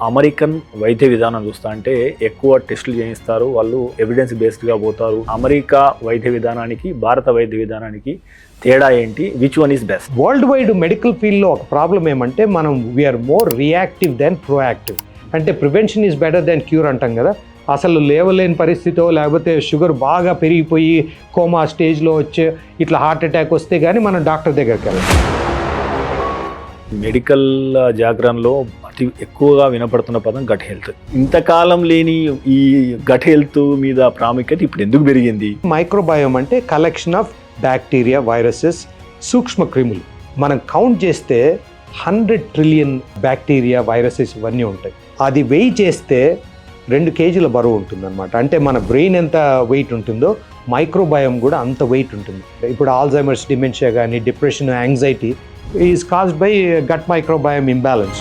American వైద్య విధానం చూస్తా అంటే ఎక్కువ టెస్టులు చేయిస్తారు, వాళ్ళు ఎవిడెన్స్ బేస్డ్గా పోతారు. అమెరికా వైద్య విధానానికి భారత వైద్య విధానానికి తేడా ఏంటి? Which one is best? World wide medical ఫీల్డ్లో ఒక ప్రాబ్లం ఏమంటే మనం we are more reactive than proactive. అంటే prevention is better than cure అంటాం కదా. అసలు లేవలేని పరిస్థితో లేకపోతే షుగర్ బాగా పెరిగిపోయి కోమా స్టేజ్లో వచ్చే ఇట్లా హార్ట్ అటాక్ వస్తే కానీ మనం డాక్టర్ దగ్గరికి వెళ్ళాం. మెడికల్ జాగరణలో అతి ఎక్కువగా వినపడుతున్న పదం గట్ హెల్త్. ఇంతకాలం లేని ఈ గట్ హెల్త్ మీద ప్రాముఖ్యత ఇప్పుడు ఎందుకు పెరిగింది? మైక్రోబయోమ్ అంటే కలెక్షన్ ఆఫ్ బ్యాక్టీరియా, వైరసెస్, సూక్ష్మ క్రిములు. మనం కౌంట్ చేస్తే 100 ట్రిలియన్ బ్యాక్టీరియా, వైరసెస్ ఇవన్నీ ఉంటాయి. అది వెయిట్ చేస్తే 2 కేజీల బరువు ఉంటుంది అనమాట. అంటే మన బ్రెయిన్ ఎంత వెయిట్ ఉంటుందో మైక్రోబయోమ్ కూడా అంత వెయిట్ ఉంటుంది. ఇప్పుడు ఆల్జైమర్స్, డిమెన్షియా కానీ, depression, anxiety is caused by gut microbiome imbalance.